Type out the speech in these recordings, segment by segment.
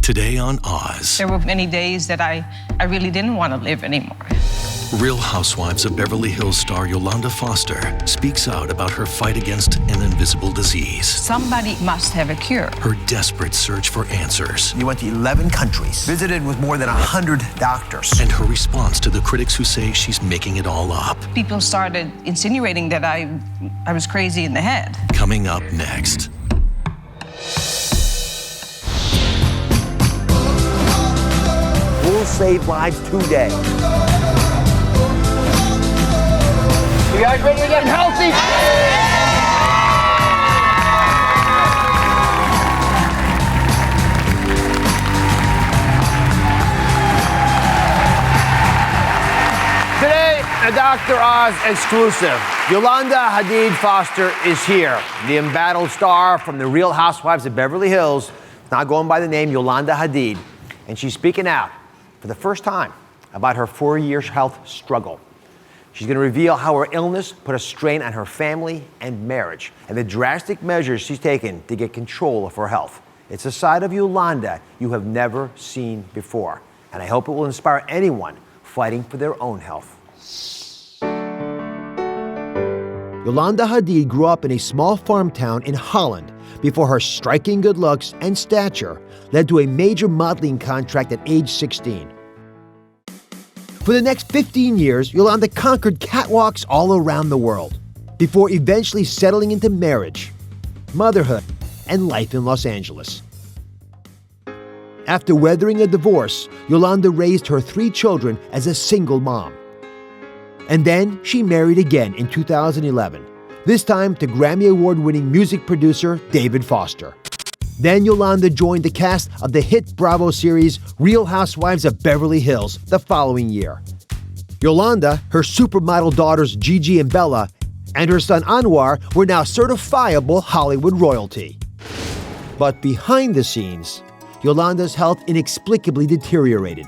Today on Oz. There were many days that I really didn't want to live anymore. Real Housewives of Beverly Hills star Yolanda Foster speaks out about her fight against an invisible disease. Somebody must have a cure. Her desperate search for answers. You went to 11 countries, visited with more than 100 doctors. And her response to the critics who say she's making it all up. People started insinuating that I was crazy in the head. Coming up next. We'll save lives today. You guys ready to get healthy? Today, a Dr. Oz exclusive. Yolanda Hadid Foster is here. The embattled star from the Real Housewives of Beverly Hills, now going by the name Yolanda Hadid. And she's speaking out for the first time about her 4-year health struggle. She's going to reveal how her illness put a strain on her family and marriage, and the drastic measures she's taken to get control of her health. It's a side of Yolanda you have never seen before, and I hope it will inspire anyone fighting for their own health. Yolanda Hadid grew up in a small farm town in Holland before her striking good looks and stature led to a major modeling contract at age 16. For the next 15 years, Yolanda conquered catwalks all around the world before eventually settling into marriage, motherhood, and life in Los Angeles. After weathering a divorce, Yolanda raised her 3 children as a single mom. And then she married again in 2011, this time to Grammy Award-winning music producer David Foster. Then Yolanda joined the cast of the hit Bravo series Real Housewives of Beverly Hills the following year. Yolanda, her supermodel daughters Gigi and Bella, and her son Anwar were now certifiable Hollywood royalty. But behind the scenes, Yolanda's health inexplicably deteriorated,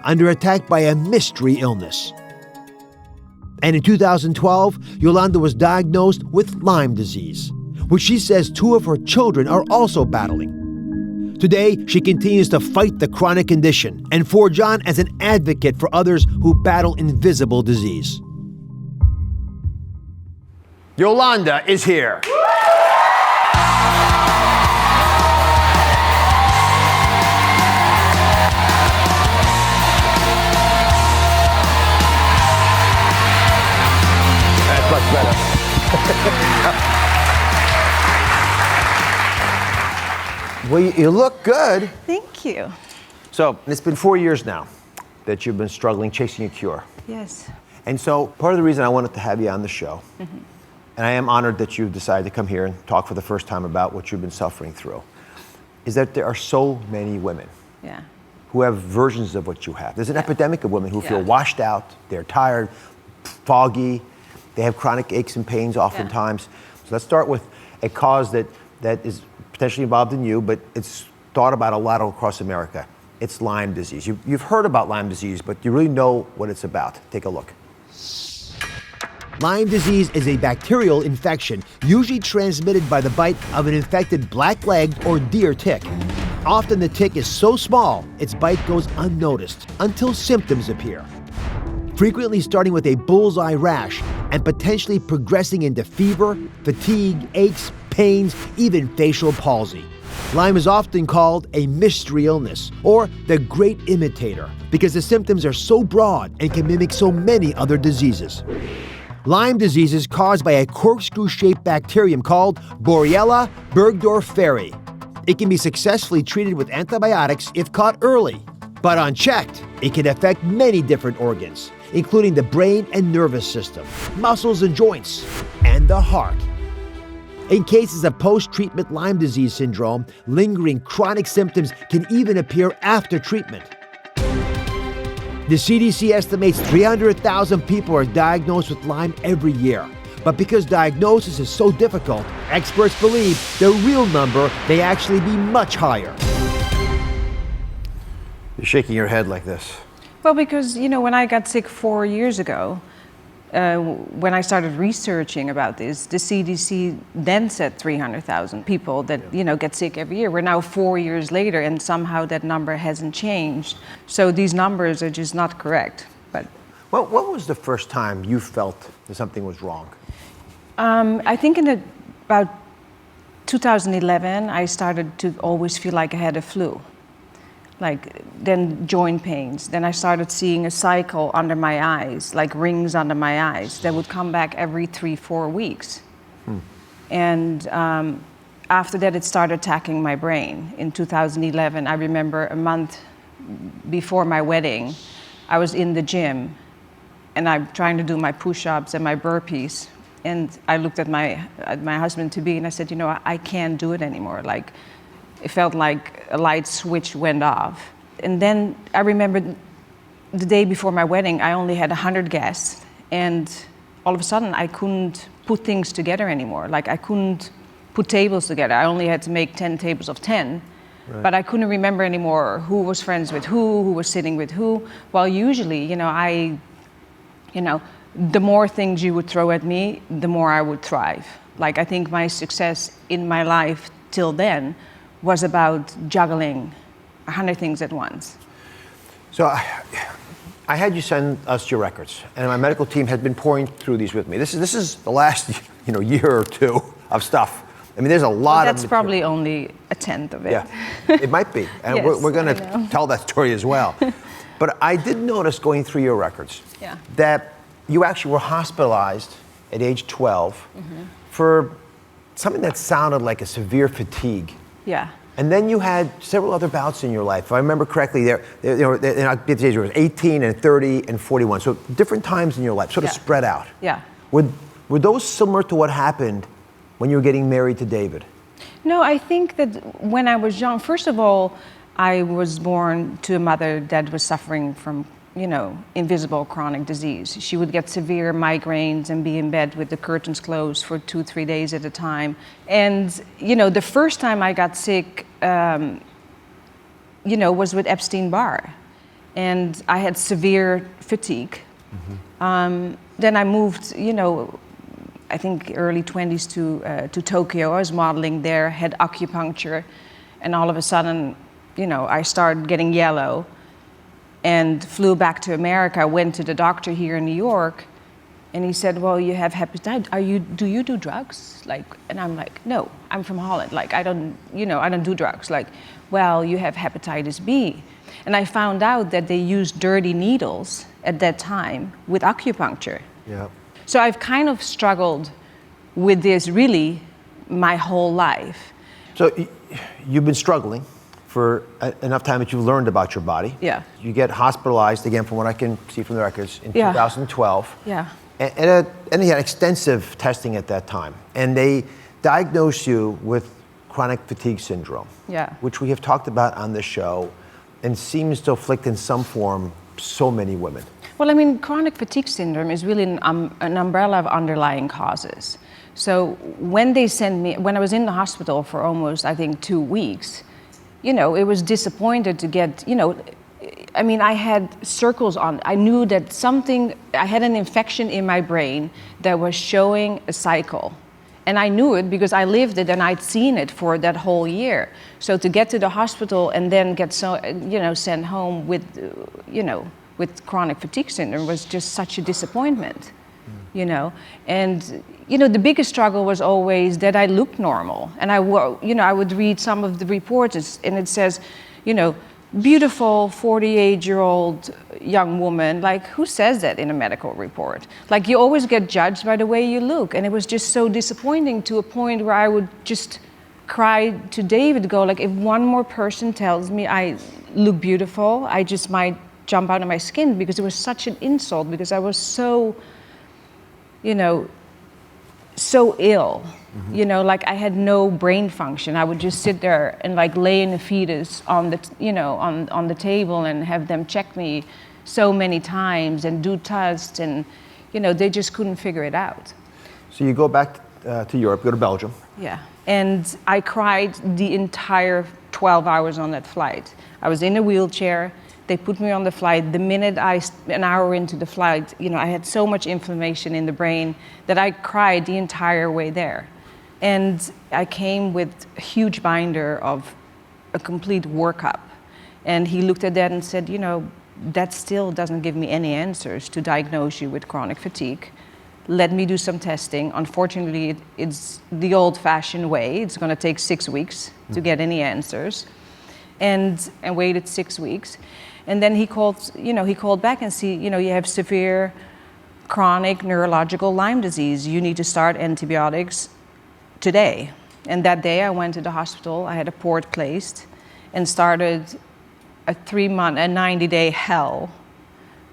under attack by a mystery illness. And in 2012, Yolanda was diagnosed with Lyme disease, which she says 2 of her children are also battling. Today, she continues to fight the chronic condition and forge on as an advocate for others who battle invisible disease. Yolanda is here. That's much better. Well, you look good. Thank you. So, it's been 4 years now that you've been struggling, chasing a cure. Yes. And so, part of the reason I wanted to have you on the show, and I am honored that you've decided to come here and talk for the first time about what you've been suffering through, is that there are so many women who have versions of what you have. There's an epidemic of women who feel washed out, they're tired, foggy, they have chronic aches and pains oftentimes. So let's start with a cause that is potentially involved in you, but it's thought about a lot across America. It's Lyme disease. You've heard about Lyme disease, but you really know what it's about. Take a look. Lyme disease is a bacterial infection, usually transmitted by the bite of an infected black-legged or deer tick. Often the tick is so small, its bite goes unnoticed until symptoms appear, frequently starting with a bullseye rash and potentially progressing into fever, fatigue, aches, pains, even facial palsy. Lyme is often called a mystery illness or the great imitator because the symptoms are so broad and can mimic so many other diseases. Lyme disease is caused by a corkscrew-shaped bacterium called Borrelia burgdorferi. It can be successfully treated with antibiotics if caught early, but unchecked, it can affect many different organs, including the brain and nervous system, muscles and joints, and the heart. In cases of post-treatment Lyme disease syndrome, lingering chronic symptoms can even appear after treatment. The CDC estimates 300,000 people are diagnosed with Lyme every year. But because diagnosis is so difficult, experts believe the real number may actually be much higher. You're shaking your head like this. Well, because, when I got sick 4 years ago, when I started researching about this, the CDC then said 300,000 people that get sick every year. We're now 4 years later, and somehow that number hasn't changed. So these numbers are just not correct. But what was the first time you felt that something was wrong? I think in about 2011, I started to always feel like I had a flu. Like then joint pains. Then I started seeing a cycle under my eyes, like rings under my eyes that would come back every 3-4 weeks. And after that, it started attacking my brain. In 2011, I remember a month before my wedding, I was in the gym and I'm trying to do my push-ups and my burpees. And I looked at my husband-to-be and I said, I can't do it anymore. Like, it felt like a light switch went off. And then I remember the day before my wedding, I only had 100 guests. And all of a sudden, I couldn't put things together anymore. Like, I couldn't put tables together. I only had to make 10 tables of 10. Right. But I couldn't remember anymore who was friends with who was sitting with who. Well, usually, the more things you would throw at me, the more I would thrive. Like, I think my success in my life till then was about juggling 100 things at once. So I had you send us your records, and my medical team had been pouring through these with me. This is the last year or two of stuff. I mean, there's a lot of that's probably only a tenth of it. Yeah, it might be. And yes, we're going to tell that story as well. But I did notice going through your records that you actually were hospitalized at age 12 for something that sounded like a severe fatigue. Yeah. And then you had several other bouts in your life. If I remember correctly, there was 18 and 30 and 41. So different times in your life, sort of spread out. Yeah. Were those similar to what happened when you were getting married to David? No, I think that when I was young, first of all, I was born to a mother that was suffering from invisible chronic disease. She would get severe migraines and be in bed with the curtains closed for 2-3 days at a time. And, the first time I got sick, was with Epstein-Barr. And I had severe fatigue. Then I moved, I think early 20s to Tokyo. I was modeling there, had acupuncture. And all of a sudden, I started getting yellow. And flew back to America. I went to the doctor here in New York, and he said, "Well, you have hepatitis. Do you do drugs?" And I'm like, "No, I'm from Holland. Like, I don't do drugs." Like, "Well, you have hepatitis B," and I found out that they used dirty needles at that time with acupuncture. Yeah. So I've kind of struggled with this really my whole life. So you've been struggling for enough time that you've learned about your body. Yeah. You get hospitalized, again, from what I can see from the records, in 2012. Yeah. And you had extensive testing at that time. And they diagnosed you with chronic fatigue syndrome, which we have talked about on this show, and seems to afflict in some form so many women. Well, I mean, chronic fatigue syndrome is really an umbrella of underlying causes. So when they sent me, when I was in the hospital for almost, I think, 2 weeks, it was disappointed to get, I had circles on. I knew that I had an infection in my brain that was showing a cycle. And I knew it because I lived it and I'd seen it for that whole year. So to get to the hospital and then get sent home with chronic fatigue syndrome was just such a disappointment, And, the biggest struggle was always that I looked normal. And I would read some of the reports and it says, beautiful 48-year-old young woman. Like, who says that in a medical report? Like, you always get judged by the way you look. And it was just so disappointing to a point where I would just cry to David, go like, if one more person tells me I look beautiful, I just might jump out of my skin, because it was such an insult, because I was so, so ill. Like I had no brain function. I would just sit there and like lay in a fetus on the, on the table and have them check me so many times and do tests, and they just couldn't figure it out. So you go back to Europe, go to Belgium. Yeah. And I cried the entire 12 hours on that flight. I was in a wheelchair. They put me on the flight. The minute an hour into the flight, I had so much inflammation in the brain that I cried the entire way there. And I came with a huge binder of a complete workup. And he looked at that and said, that still doesn't give me any answers to diagnose you with chronic fatigue. Let me do some testing. Unfortunately, it's the old-fashioned way. It's going to take 6 weeks to get any answers. And waited 6 weeks. And then he called back and said, you have severe chronic neurological Lyme disease. You need to start antibiotics today. And that day I went to the hospital. I had a port placed and started a 90-day hell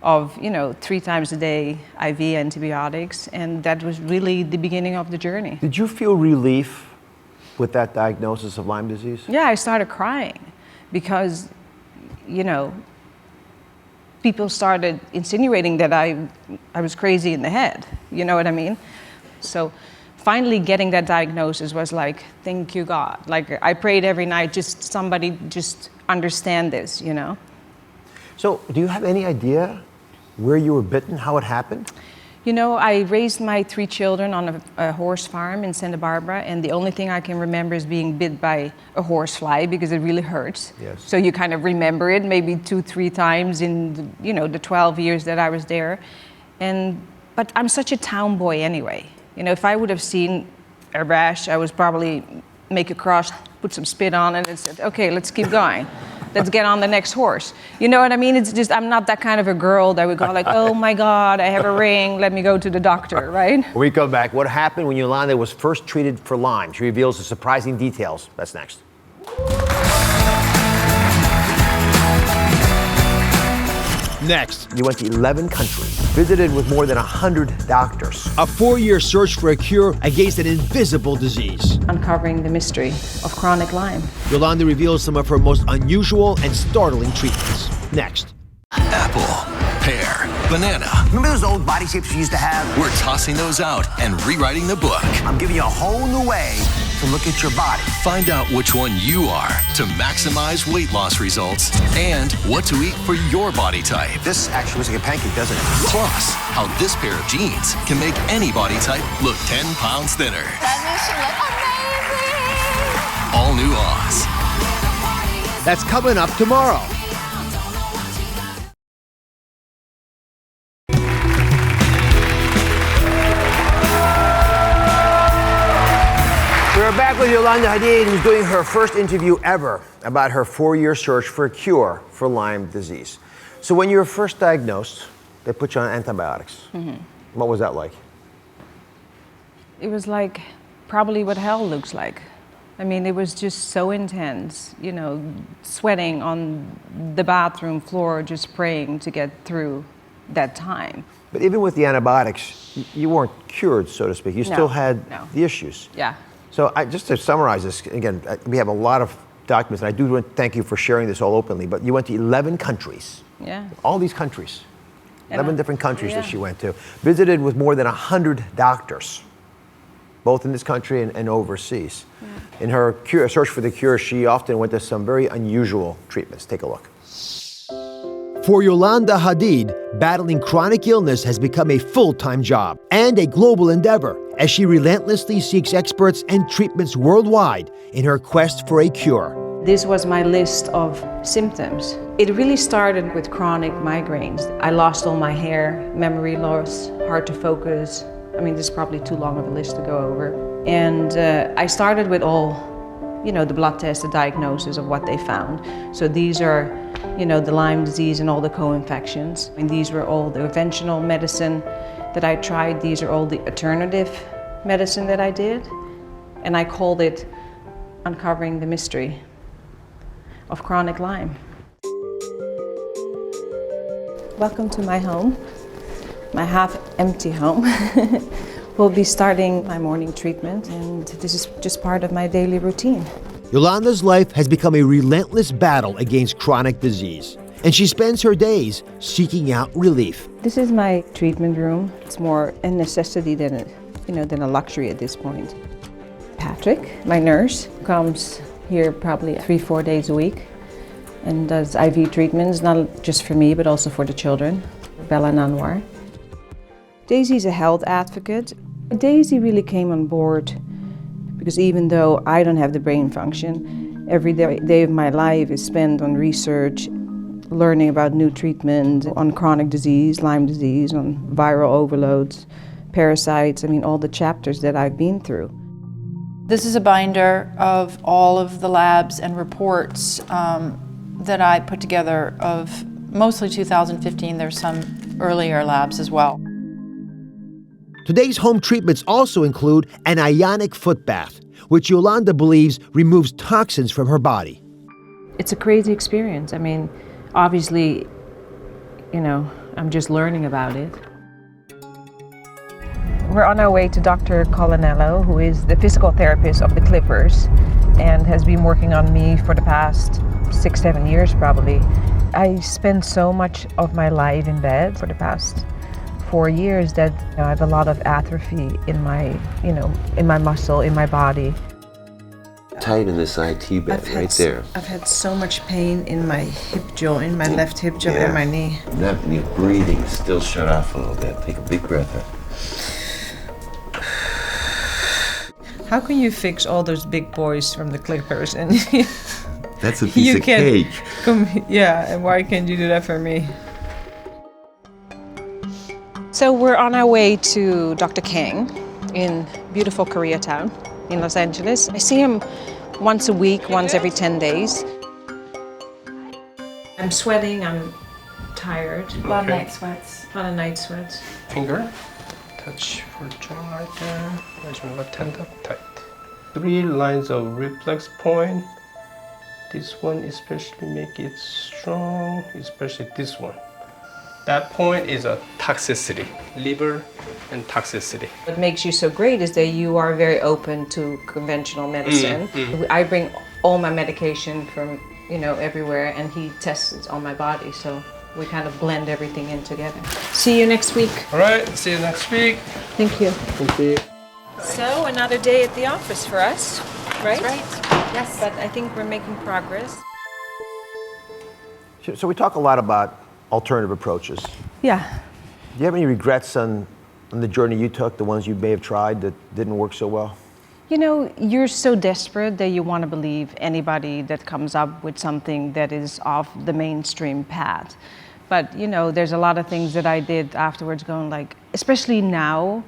of 3 times a day IV antibiotics, and that was really the beginning of the journey. Did you feel relief with that diagnosis of Lyme disease? Yeah, I started crying because, people started insinuating that I was crazy in the head, you know what I mean? So finally getting that diagnosis was like, thank you, God. Like, I prayed every night, somebody understand this, So do you have any idea where you were bitten, how it happened? I raised my 3 children on a horse farm in Santa Barbara, and the only thing I can remember is being bit by a horsefly because it really hurts. Yes. So you kind of remember it maybe 2-3 times in the 12 years that I was there. But I'm such a town boy anyway. If I would have seen a rash, I would probably make a cross, put some spit on it and said, okay, let's keep going. Let's get on the next horse. You know what I mean? It's just, I'm not that kind of a girl that would go like, oh my God, I have a ring, let me go to the doctor, right? When we come back, what happened when Yolanda was first treated for Lyme? She reveals the surprising details. That's next. Next, You went to 11 countries, visited with more than 100 doctors. a 4-year search for a cure against an invisible disease. Uncovering the mystery of chronic Lyme. Yolanda reveals some of her most unusual and startling treatments. Next. Apple, pear, banana. Remember those old body shapes you used to have? We're tossing those out and rewriting the book. I'm giving you a whole new way to look at your body. Find out which one you are to maximize weight loss results and what to eat for your body type. This actually looks like a pancake, doesn't it? Plus, how this pair of jeans can make any body type look 10 pounds thinner. That makes you look amazing! All new Oz. That's coming up tomorrow. We're back with Yolanda Hadid, who's doing her first interview ever about her 4-year search for a cure for Lyme disease. So when you were first diagnosed, they put you on antibiotics. Mm-hmm. What was that like? It was like probably what hell looks like. I mean, it was just so intense, sweating on the bathroom floor, just praying to get through that time. But even with the antibiotics, you weren't cured, so to speak. You still had the issues. Yeah. So just to summarize this, again, we have a lot of documents, and I do want to thank you for sharing this all openly, but you went to 11 countries. Yeah. All these countries. 11 different countries that yeah. she went to. Visited with more than 100 doctors, both in this country and overseas. Yeah. In her search for the cure, she often went to some very unusual treatments. Take a look. For Yolanda Hadid, battling chronic illness has become a full-time job and a global endeavor as she relentlessly seeks experts and treatments worldwide in her quest for a cure. This was my list of symptoms. It really started with chronic migraines. I lost all my hair, memory loss, hard to focus. I mean, this is probably too long of a list to go over. And I started with all, the blood tests, the diagnosis of what they found. So these are, the Lyme disease and all the co-infections. And these were all the conventional medicine that I tried. These are all the alternative medicine that I did. And I called it Uncovering the Mystery of Chronic Lyme. Welcome to my home, my half-empty home. We'll be starting my morning treatment, and this is just part of my daily routine. Yolanda's life has become a relentless battle against chronic disease, and she spends her days seeking out relief. This is my treatment room. It's more a necessity than a luxury at this point. Patrick, my nurse, comes here probably 3-4 days a week and does IV treatments, not just for me, but also for the children, Bella and Anwar. Daisy's a health advocate. Daisy really came on board because even though I don't have the brain function, every day of my life is spent on research, learning about new treatment, on chronic disease, Lyme disease, on viral overloads, parasites, I mean, all the chapters that I've been through. This is a binder of all of the labs and reports that I put together of mostly 2015. There's some earlier labs as well. Today's home treatments also include an ionic foot bath, which Yolanda believes removes toxins from her body. It's a crazy experience. I mean, obviously, you know, I'm just learning about it. We're on our way to Dr. Colanello, who is the physical therapist of the Clippers and has been working on me for the past 6-7 years probably. I spent so much of my life in bed for the past 4 years that I have a lot of atrophy in my, in my muscle, in my body. Tight in this IT bed right there. I've had so much pain in my hip joint, my left hip joint and my knee. That your breathing is still shut off a little bit. Take a big breath in. How can you fix all those big boys from the Clippers and that's a piece of cake. Yeah, and why can't you do that for me? So we're on our way to Dr. Kang in beautiful Koreatown in Los Angeles. I see him once a week, once every 10 days. I'm sweating, I'm tired. A lot of night sweats. A lot of night sweats. Finger, touch for joint right there. Measurement left hand up tight. 3 lines of reflex point. This one especially make it strong, especially this one. That point is a toxicity, liver and toxicity. What makes you so great is that you are very open to conventional medicine. I bring all my medication from, everywhere, and he tests it on my body, so we kind of blend everything in together. See you next week. All right, see you next week. Thank you. Thank you. So another day at the office for us, right? That's right, yes. But I think we're making progress. So we talk a lot about alternative approaches. Yeah. Do you have any regrets on the journey you took, the ones you may have tried that didn't work so well? You're so desperate that you want to believe anybody that comes up with something that is off the mainstream path. But, there's a lot of things that I did afterwards going like, especially now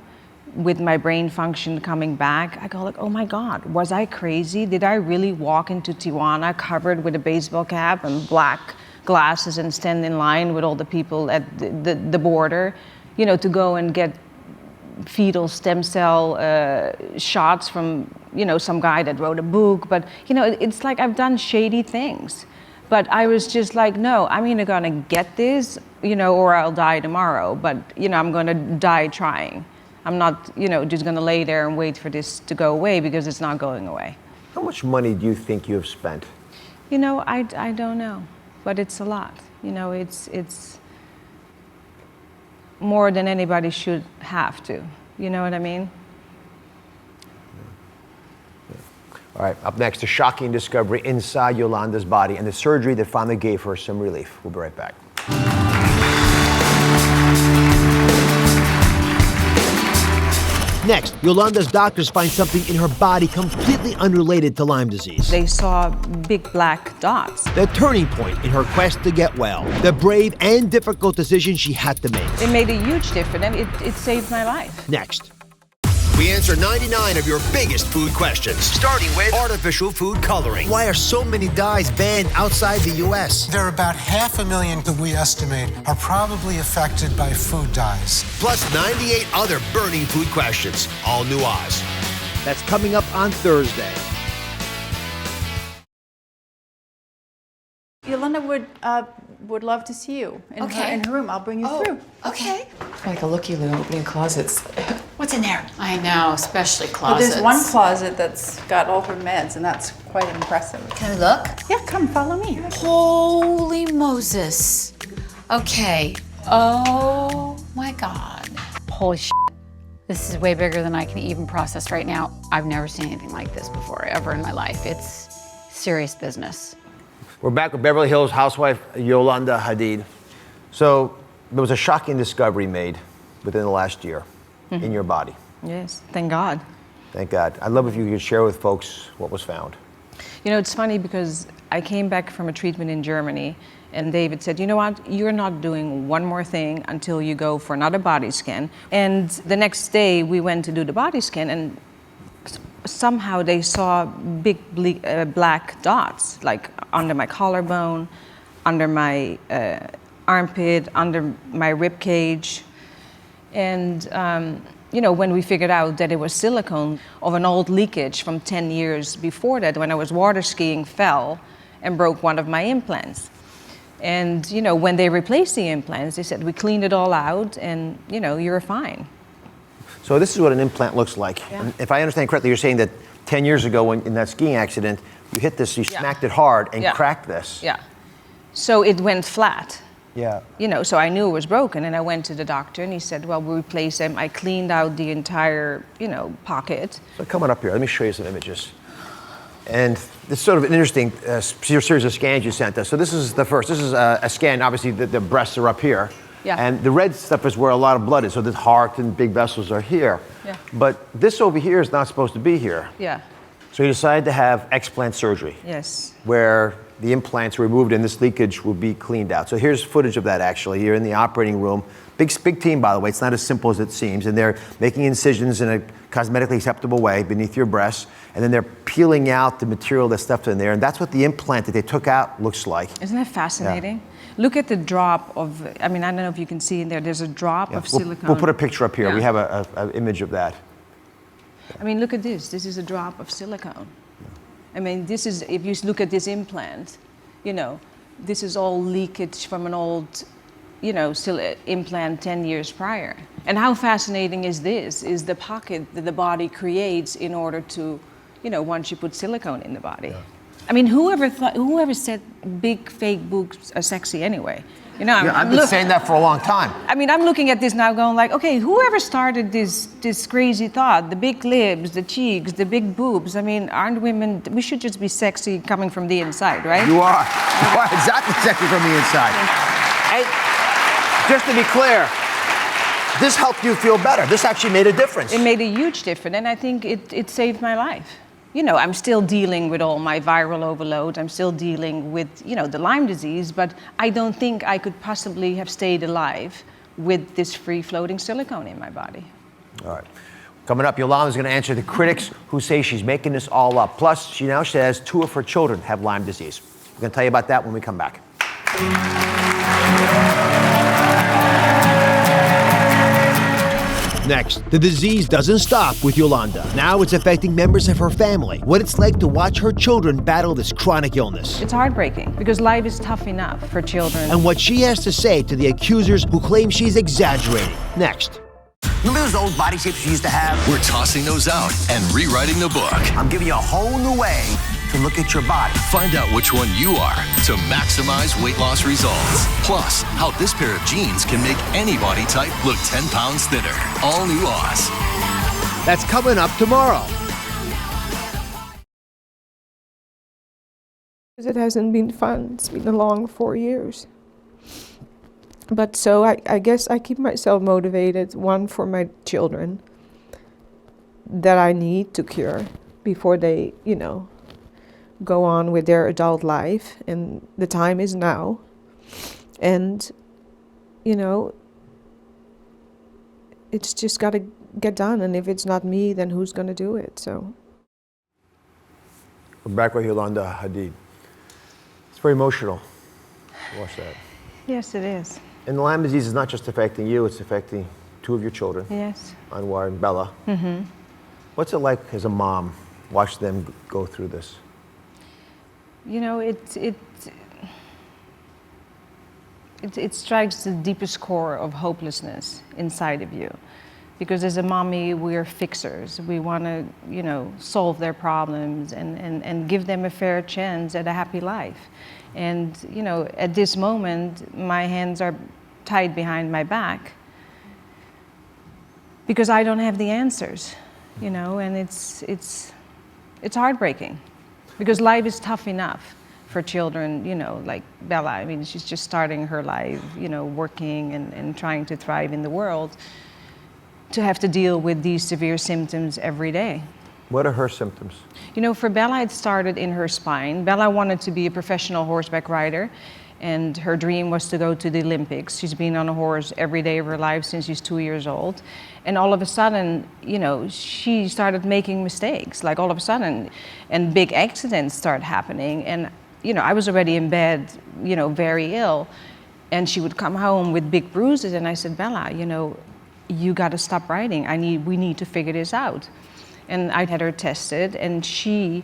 with my brain function coming back, I go like, oh my God, was I crazy? Did I really walk into Tijuana covered with a baseball cap and black glasses and stand in line with all the people at the border, to go and get fetal stem cell shots from, some guy that wrote a book. But, it's like I've done shady things. But I was just like, no, I'm either gonna get this, or I'll die tomorrow. But, I'm gonna die trying. I'm not, just gonna lay there and wait for this to go away because it's not going away. How much money do you think you have spent? I don't know. But it's a lot. It's more than anybody should have to. You know what I mean? All right, up next, a shocking discovery inside Yolanda's body and the surgery that finally gave her some relief. We'll be right back. Next, Yolanda's doctors find something in her body completely unrelated to Lyme disease. They saw big black dots. The turning point in her quest to get well. The brave and difficult decision she had to make. It made a huge difference, and it saved my life. Next. We answer 99 of your biggest food questions, starting with artificial food coloring. Why are so many dyes banned outside the U.S.? There are about 500,000 that we estimate are probably affected by food dyes. Plus 98 other burning food questions. All new Oz. That's coming up on Thursday. Yolanda would love to see you in her room. I'll bring you through. Okay. Like a looky-loo opening closets. What's in there? I know, especially But closets. there's one closet that's got all her meds, and that's quite impressive. Can we look? Yeah, come follow me. Holy Moses. Okay. Oh my God. Holy shit. This is way bigger than I can even process right now. I've never seen anything like this before, ever in my life. It's serious business. We're back with Beverly Hills housewife Yolanda Hadid. So there was a shocking discovery made within the last year in your body. Yes, thank God. Thank God. I'd love if you could share with folks what was found. You know, it's funny because I came back from a treatment in Germany and David said, you know what, you're not doing one more thing until you go for another body scan. And the next day we went to do the body scan and somehow they saw big black dots, like under my collarbone, under my armpit, under my rib cage. And you know, when we figured out that it was silicone of an old leakage from 10 years before that, when I was water skiing, fell and broke one of my implants. And you know, when they replaced the implants, they said, we cleaned it all out and you know, you're fine. So this is what an implant looks like. Yeah. And if I understand correctly, you're saying that 10 years ago when, in that skiing accident, you hit this, you smacked it hard and cracked this. Yeah. So it went flat. Yeah. You know, so I knew it was broken and I went to the doctor and he said, well, we'll replace them. I cleaned out the entire, you know, pocket. So coming up here, let me show you some images. And this is sort of an interesting series of scans you sent us. So this is the first. This is a scan. Obviously, the breasts are up here. Yeah. And the red stuff is where a lot of blood is. So the heart and big vessels are here. Yeah. But this over here is not supposed to be here. Yeah. So you decided to have explant surgery. Yes. Where the implants were removed and this leakage will be cleaned out. So here's footage of that actually. You're in the operating room. Big team, by the way. It's not as simple as it seems. And they're making incisions in a cosmetically acceptable way beneath your breasts. And then they're peeling out the material that's stuffed in there. And that's what the implant that they took out looks like. Isn't that fascinating? Yeah. Look at the drop of, I mean, I don't know if you can see in there, there's a drop of silicone. We'll put a picture up here. Yeah. We have an image of that. I mean, look at this. This is a drop of silicone. I mean, this is, if you look at this implant, you know, this is all leakage from an old, you know, implant 10 years prior. And how fascinating is this? Is the pocket that the body creates in order to, you know, once you put silicone in the body. Yeah. I mean, whoever said big fake boobs are sexy anyway? You know, I've been saying that for a long time. I mean, I'm looking at this now going like, okay, whoever started this crazy thought, the big lips, the cheeks, the big boobs, I mean, aren't women, we should just be sexy coming from the inside, right? You are. You are exactly sexy from the inside. And just to be clear, this helped you feel better. This actually made a difference. It made a huge difference, and I think it saved my life. You know, I'm still dealing with all my viral overload. I'm still dealing with, you know, the Lyme disease, but I don't think I could possibly have stayed alive with this free-floating silicone in my body. All right. Coming up, Yolanda's going to answer the critics who say she's making this all up. Plus, she now says 2 of her children have Lyme disease. We're going to tell you about that when we come back. Next, the disease doesn't stop with Yolanda. Now it's affecting members of her family. What it's like to watch her children battle this chronic illness. It's heartbreaking because life is tough enough for children. And what she has to say to the accusers who claim she's exaggerating. Next. Remember those old body shapes you used to have? We're tossing those out and rewriting the book. I'm giving you a whole new way to look at your body. Find out which one you are to maximize weight loss results. Plus, how this pair of jeans can make any body type look 10 pounds thinner. All new Oz. That's coming up tomorrow. It hasn't been fun. It's been a long 4 years. But so I guess I keep myself motivated, one for my children that I need to cure before they, you know, go on with their adult life, and the time is now. And, you know, it's just got to get done, and if it's not me, then who's going to do it? So. We're back with Yolanda Hadid. It's very emotional. Watch that. Yes, it is. And the Lyme disease is not just affecting you, it's affecting 2 of your children. Yes. Anwar and Bella. Mm-hmm. What's it like as a mom, watch them go through this? You know, it strikes the deepest core of hopelessness inside of you. Because as a mommy, we're fixers. We want to, you know, solve their problems and give them a fair chance at a happy life. And, you know, at this moment, my hands are tied behind my back. because I don't have the answers, you know, and it's heartbreaking because life is tough enough for children, you know, like Bella. I mean, she's just starting her life, you know, working and trying to thrive in the world, to have to deal with these severe symptoms every day. What are her symptoms? You know, for Bella, it started in her spine. Bella wanted to be a professional horseback rider, and her dream was to go to the Olympics. She's been on a horse every day of her life since she's 2 years old. And all of a sudden, you know, she started making mistakes, like all of a sudden, and big accidents start happening. And, you know, I was already in bed, you know, very ill, and she would come home with big bruises, and I said, Bella, you know, you gotta stop riding. We need to figure this out. And I had her tested, and she,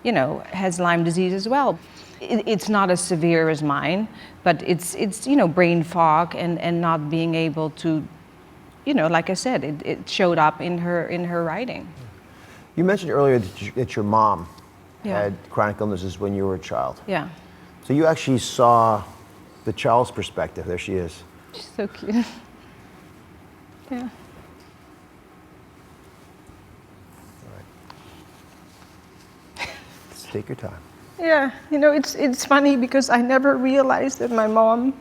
you know, has Lyme disease as well. It's not as severe as mine, but it's you know, brain fog and not being able to, you know, like I said, it showed up in her writing. You mentioned earlier that your mom Yeah. had chronic illnesses when you were a child. Yeah. So you actually saw the child's perspective. There she is. She's so cute. Yeah. Take your time. Yeah, you know, it's funny because I never realized that my mom,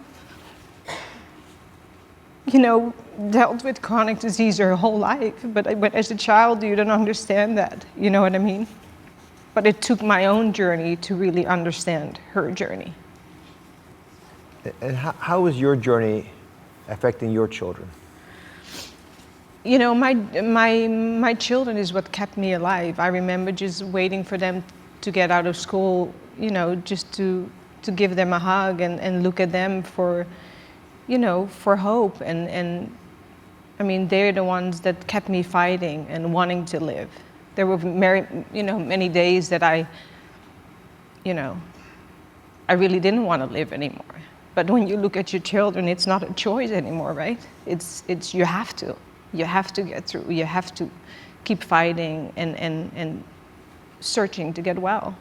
you know, dealt with chronic disease her whole life. But as a child, you don't understand that. You know what I mean? But it took my own journey to really understand her journey. And how is your journey affecting your children? You know, my children is what kept me alive. I remember just waiting for them to get out of school, you know, just to give them a hug and look at them for, you know, for hope. And I mean, they're the ones that kept me fighting and wanting to live. There were many days that I really didn't want to live anymore. But when you look at your children, it's not a choice anymore, right? It's you have to. You have to get through. You have to keep fighting and searching to get well.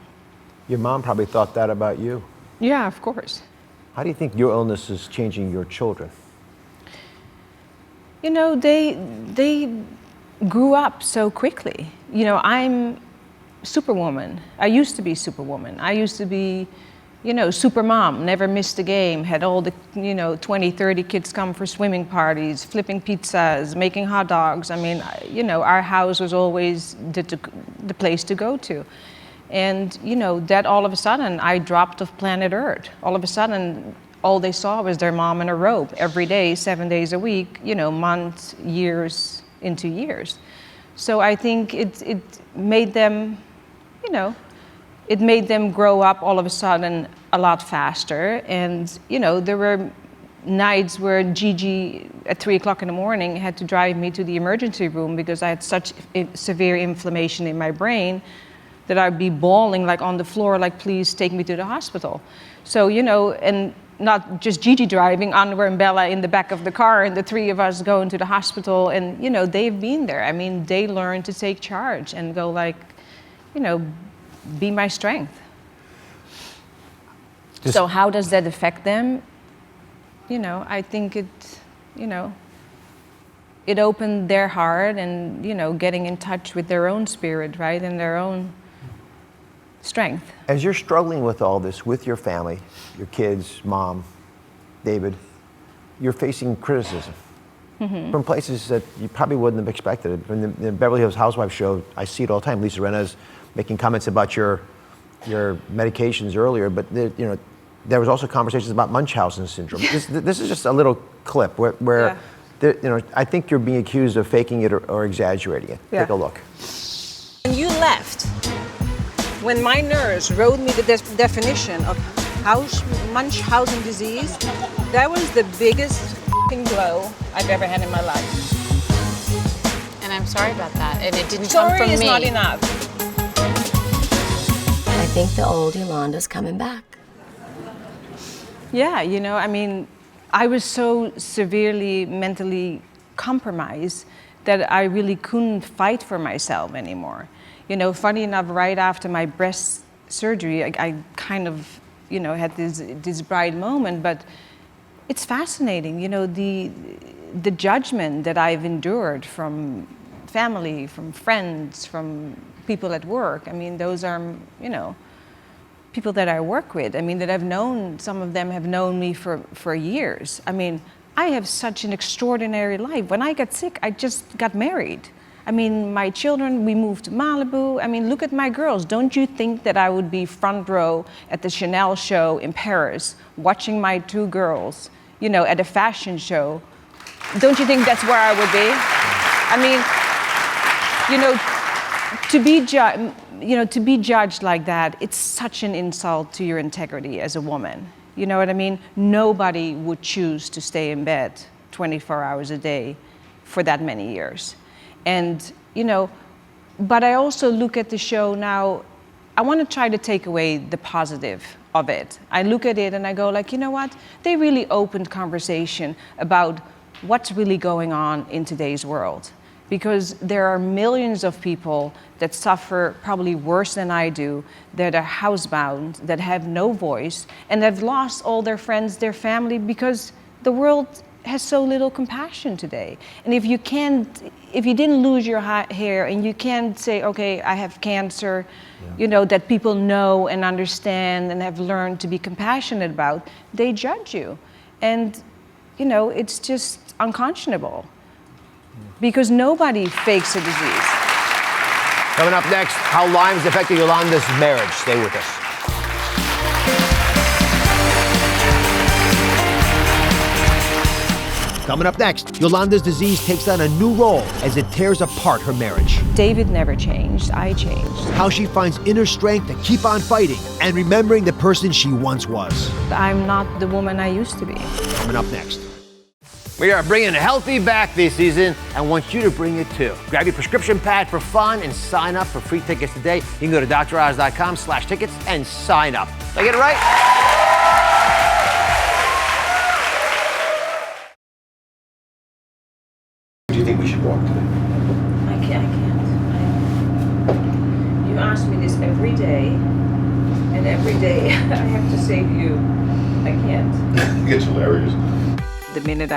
Your mom probably thought that about you. Yeah, of course. How do you think your illness is changing your children? You know, they grew up so quickly. You know, I'm Superwoman. I used to be Superwoman. I used to be, you know, super mom, never missed a game, had all the, 20, 30 kids come for swimming parties, flipping pizzas, making hot dogs. I mean, our house was always the place to go to. And, that all of a sudden, I dropped off planet Earth. All of a sudden, all they saw was their mom in a robe every day, 7 days a week, months, years into years. So I think it made them, it made them grow up all of a sudden a lot faster. And, there were nights where Gigi at 3 o'clock in the morning had to drive me to the emergency room because I had such severe inflammation in my brain that I'd be bawling like on the floor, like, please take me to the hospital. So, and not just Gigi driving, Anwar and Bella in the back of the car, and the three of us going to the hospital. And, they've been there. I mean, they learned to take charge and go like, be my strength. So how does that affect them? I think it opened their heart and, getting in touch with their own spirit, right? And their own strength. As you're struggling with all this, with your family, your kids, mom, David, you're facing criticism from places that you probably wouldn't have expected. In the Beverly Hills Housewives show, I see it all the time. Lisa Rinna's making comments about your medications earlier, but there was also conversations about Munchausen syndrome. This is just a little clip where I think you're being accused of faking it or exaggerating it. Yeah. Take a look. When you left, when my nurse wrote me the definition of Munchausen disease, that was the biggest blow I've ever had in my life. And I'm sorry about that. And it didn't Sorry come from me. is not enough. I think the old Yolanda's coming back. Yeah, I mean, I was so severely mentally compromised that I really couldn't fight for myself anymore. Funny enough, right after my breast surgery, I kind of, had this bright moment, but it's fascinating. the judgment that I've endured from family, from friends, from people at work. I mean, those are, you know, people that I work with. I mean, that I've known, some of them have known me for years. I mean, I have such an extraordinary life. When I got sick, I just got married. I mean, my children, we moved to Malibu. I mean, look at my girls. Don't you think that I would be front row at the Chanel show in Paris, watching my two girls, you know, at a fashion show? Don't you think that's where I would be? I mean, you know, to be judged like that, it's such an insult to your integrity as a woman. You know what I mean? Nobody would choose to stay in bed 24 hours a day for that many years. And, you know, but I also look at the show now, I want to try to take away the positive of it. I look at it and I go like, you know what? They really opened conversation about what's really going on in today's world. Because there are millions of people that suffer probably worse than I do, that are housebound, that have no voice, and have lost all their friends, their family, because the world has so little compassion today. And if you didn't lose your hair and you can't say, okay, I have cancer, you know, that people know and understand and have learned to be compassionate about, they judge you. And, you know, it's just unconscionable. Because nobody fakes a disease. Coming up next, how Lyme's affected Yolanda's marriage. Stay with us. Coming up next, Yolanda's disease takes on a new role as it tears apart her marriage. David never changed, I changed. How she finds inner strength to keep on fighting and remembering the person she once was. I'm not the woman I used to be. Coming up next. We are bringing healthy back this season and want you to bring it too. Grab your prescription pad for fun and sign up for free tickets today. You can go to droz.com/tickets and sign up. Did I get it right? Do you think we should walk today? I can't. You ask me this every day, and every day I have to say to you, I can't. It's hilarious. The minute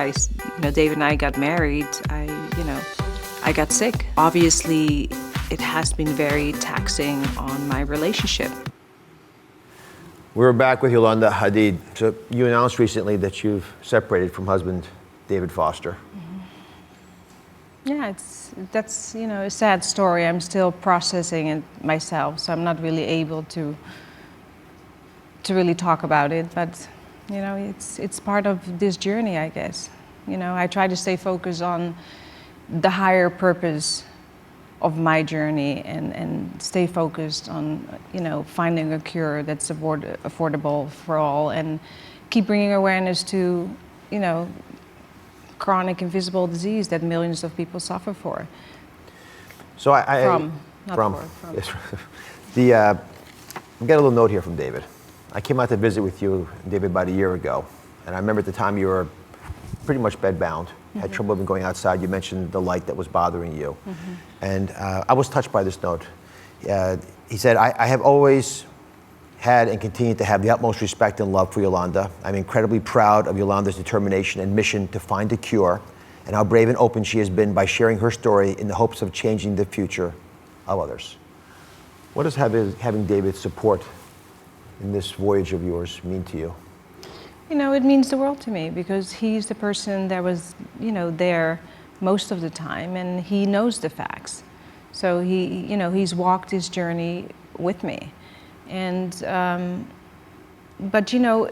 David and I got married, I got sick. Obviously, it has been very taxing on my relationship. We're back with Yolanda Hadid. So you announced recently that you've separated from husband David Foster. Mm-hmm. Yeah, that's a sad story. I'm still processing it myself, so I'm not really able to really talk about it. But you know, it's part of this journey, I guess. You know, I try to stay focused on the higher purpose of my journey and stay focused on, you know, finding a cure that's affordable for all and keep bringing awareness to, you know, chronic invisible disease that millions of people suffer for. So I got a little note here from David. I came out to visit with you, David, about a year ago. And I remember at the time you were pretty much bedbound, had trouble even going outside. You mentioned the light that was bothering you. And I was touched by this note. He said, I have always had and continue to have the utmost respect and love for Yolanda. I'm incredibly proud of Yolanda's determination and mission to find a cure and how brave and open she has been by sharing her story in the hopes of changing the future of others. What does having David's support in this voyage of yours mean to you? You know, it means the world to me because he's the person that was, you know, there most of the time and he knows the facts. So he's walked his journey with me. And, but you know,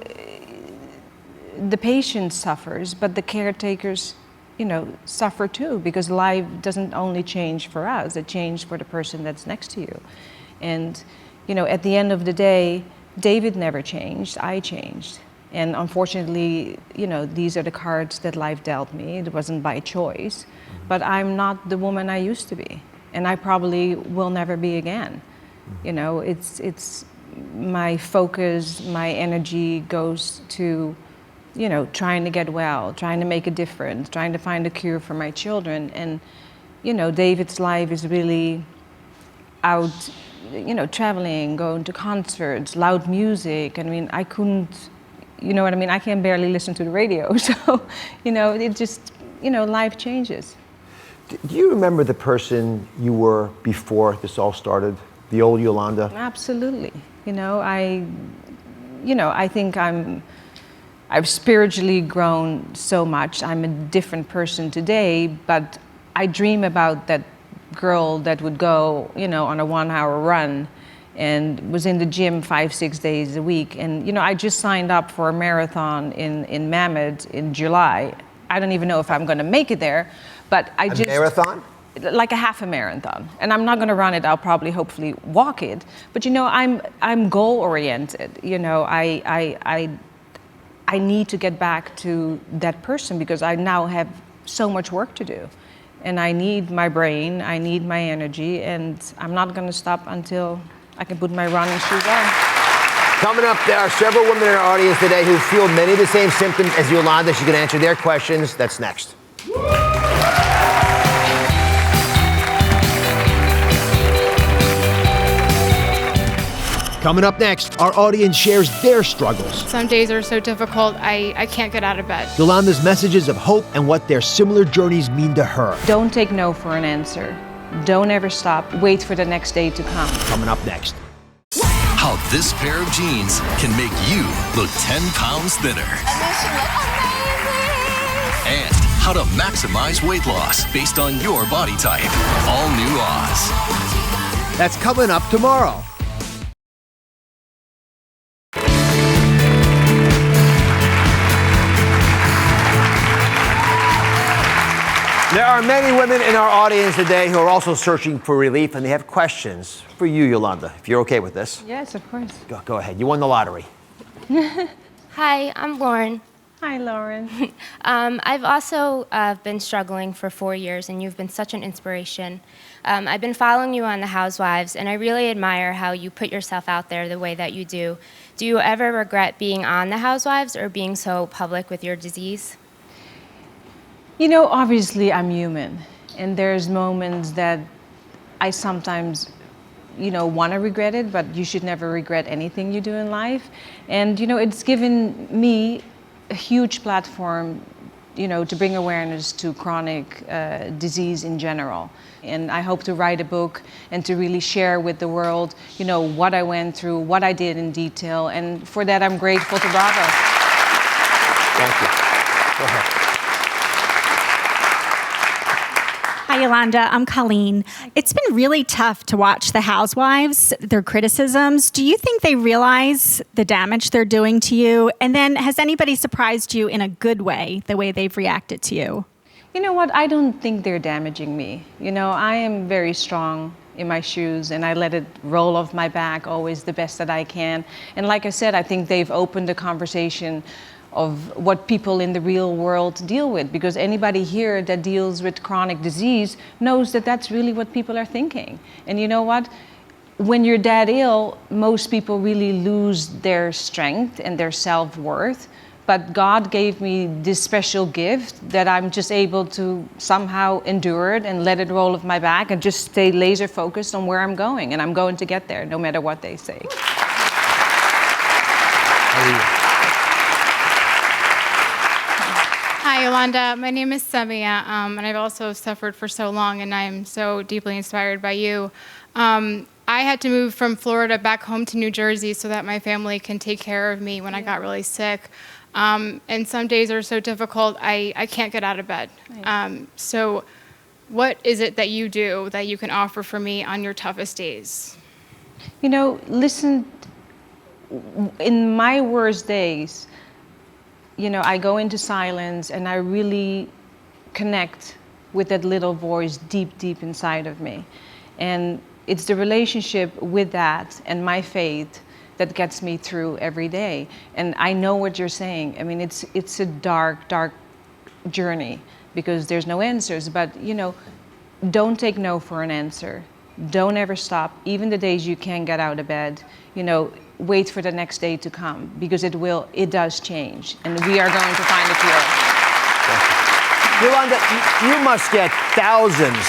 the patient suffers, but the caretakers, you know, suffer too because life doesn't only change for us, it changes for the person that's next to you. And, you know, at the end of the day, David never changed, I changed. And unfortunately, you know, these are the cards that life dealt me. It wasn't by choice, but I'm not the woman I used to be. And I probably will never be again. You know, it's my focus, my energy goes to, you know, trying to get well, trying to make a difference, trying to find a cure for my children. And, you know, David's life is really out, you know, traveling, going to concerts, loud music. I mean, I couldn't, you know what I mean? I can barely listen to the radio. So, you know, it just, life changes. Do you remember the person you were before this all started? The old Yolanda? Absolutely. I think I've spiritually grown so much. I'm a different person today, but I dream about that girl that would go, on a 1-hour run and was in the gym 5-6 days a week. And, I just signed up for a marathon in Mammoth in July. I don't even know if I'm going to make it there, but a marathon? Like a half a marathon. And I'm not going to run it. I'll probably hopefully walk it. But, I'm goal oriented. I need to get back to that person because I now have so much work to do. And I need my brain, I need my energy, and I'm not going to stop until I can put my running shoes on. Coming up, there are several women in our audience today who feel many of the same symptoms as Yolanda. She can answer their questions. That's next. Coming up next, our audience shares their struggles. Some days are so difficult, I can't get out of bed. Yolanda's messages of hope and what their similar journeys mean to her. Don't take no for an answer. Don't ever stop. Wait for the next day to come. Coming up next. How this pair of jeans can make you look 10 pounds thinner. And how to maximize weight loss based on your body type. All new Oz. That's coming up tomorrow. There are many women in our audience today who are also searching for relief, and they have questions for you, Yolanda, if you're okay with this. Yes, of course. Go ahead. You won the lottery. Hi, I'm Lauren. Hi, Lauren. I've also been struggling for 4 years, and you've been such an inspiration. I've been following you on the Housewives, and I really admire how you put yourself out there the way that you do. Do you ever regret being on the Housewives or being so public with your disease? Obviously I'm human, and there's moments that I sometimes, want to regret it, but you should never regret anything you do in life. And, it's given me a huge platform, to bring awareness to chronic disease in general. And I hope to write a book and to really share with the world, what I went through, what I did in detail. And for that, I'm grateful to Bravo. Thank you. Go ahead. Hi, Yolanda. I'm Colleen. It's been really tough to watch the Housewives, their criticisms. Do you think they realize the damage they're doing to you? And then has anybody surprised you in a good way, the way they've reacted to you? You know what? I don't think they're damaging me. I am very strong in my shoes, and I let it roll off my back always the best that I can. And like I said, I think they've opened the conversation of what people in the real world deal with, because anybody here that deals with chronic disease knows that that's really what people are thinking. And you know what? When you're that ill, most people really lose their strength and their self-worth. But God gave me this special gift that I'm just able to somehow endure it and let it roll off my back and just stay laser focused on where I'm going. And I'm going to get there no matter what they say. Hi, Yolanda. My name is Samia, and I've also suffered for so long, and I'm so deeply inspired by you. I had to move from Florida back home to New Jersey so that my family can take care of me when I got really sick. And some days are so difficult, I can't get out of bed. So what is it that you do that you can offer for me on your toughest days? Listen, in my worst days, I go into silence and I really connect with that little voice deep, deep inside of me. And it's the relationship with that and my faith that gets me through every day. And I know what you're saying. I mean, it's a dark, dark journey because there's no answers. But, don't take no for an answer. Don't ever stop. Even the days you can't get out of bed, wait for the next day to come, because it does change, and we are going to find a cure. Yolanda, you must get thousands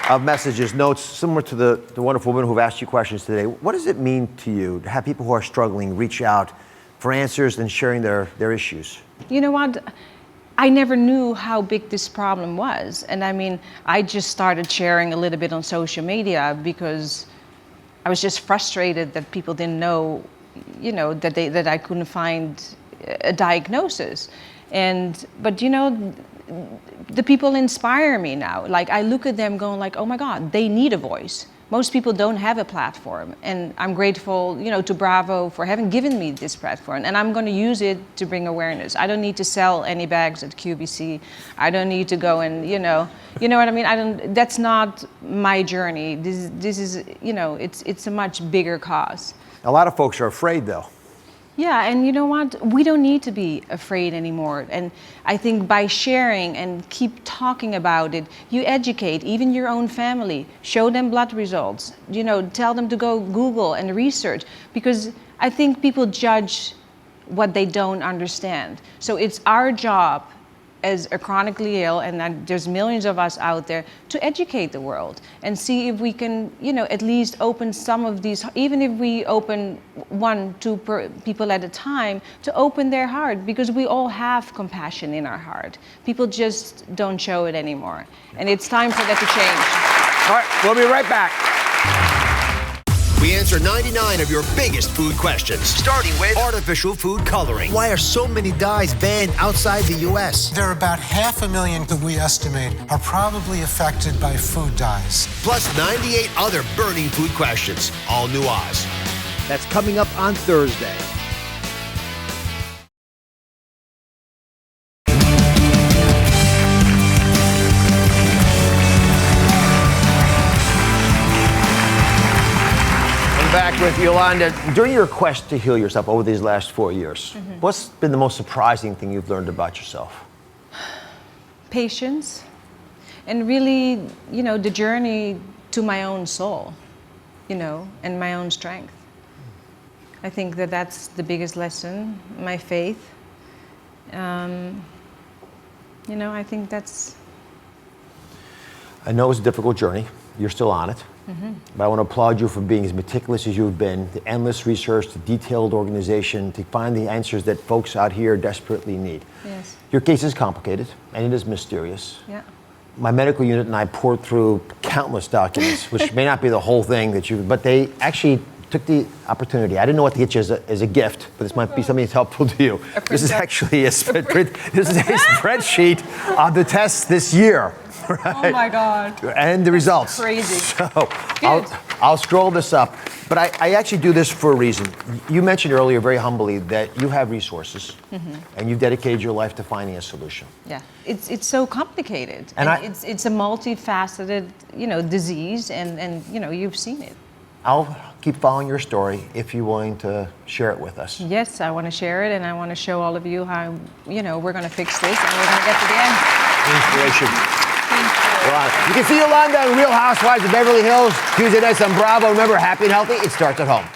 of messages, notes, similar to the wonderful women who've asked you questions today. What does it mean to you to have people who are struggling reach out for answers and sharing their issues? You know what? I never knew how big this problem was. And I mean, I just started sharing a little bit on social media because I was just frustrated that people didn't know, you know, that I couldn't find a diagnosis. But you know, the people inspire me now. Like, I look at them going like, oh my God, they need a voice. Most people don't have a platform, and I'm grateful, you know, to Bravo for having given me this platform, and I'm going to use it to bring awareness. I don't need to sell any bags at QVC. I don't need to go and, you know what I mean? That's not my journey. This is, you know, it's a much bigger cause. A lot of folks are afraid, though. Yeah, and you know what? We don't need to be afraid anymore. And I think by sharing and keep talking about it, you educate even your own family. Show them blood results. You know, tell them to go Google and research, because I think people judge what they don't understand. So it's our job as a chronically ill, and there's millions of us out there, to educate the world and see if we can, you know, at least open some of these, even if we open 1-2 people at a time, to open their heart, because we all have compassion in our heart. People just don't show it anymore. And it's time for that to change. All right, we'll be right back. We answer 99 of your biggest food questions, starting with artificial food coloring. Why are so many dyes banned outside the U.S.? There are about 500,000 that we estimate are probably affected by food dyes. Plus 98 other burning food questions. All new Oz. That's coming up on Thursday. Back with Yolanda. During your quest to heal yourself over these last 4 years, what's been the most surprising thing you've learned about yourself? Patience, and really, you know, the journey to my own soul, you know, and my own strength. I think that's the biggest lesson, my faith. You know, I think that's... I know it's a difficult journey. You're still on it. But I want to applaud you for being as meticulous as you've been, the endless research, the detailed organization, to find the answers that folks out here desperately need. Yes. Your case is complicated, and it is mysterious. Yeah. My medical unit and I poured through countless documents, which may not be the whole thing but they actually took the opportunity. I didn't know what to get you as a gift, but this might be something that's helpful to you. This is actually a spreadsheet of the tests this year. Right. Oh my God. And the results. Crazy. So I'll scroll this up. But I actually do this for a reason. You mentioned earlier very humbly that you have resources and you've dedicated your life to finding a solution. Yeah, it's so complicated. And it's a multifaceted, you know, disease, and you know, you've seen it. I'll keep following your story if you're willing to share it with us. Yes, I want to share it, and I want to show all of you how, you know, we're going to fix this and we're going to get to the end. Inspiration. You can see Yolanda on Real Housewives of Beverly Hills Tuesday nights on Bravo. Remember, happy and healthy, it starts at home.